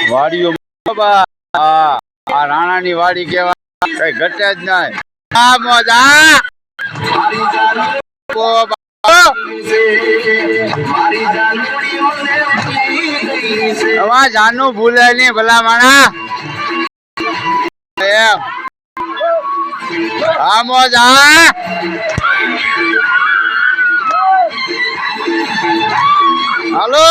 વાડીઓ આ રાણાની વાડી કેવા કઈ ઘટે જ નહીં. જાનું ભૂલે નહી ભલા માણા એમ. હા મોજા હાલો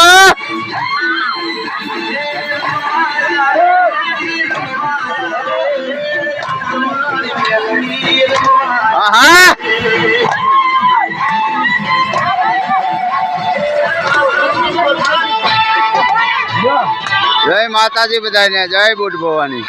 જય માતાજી બધાને, જય બુટ ભવાની.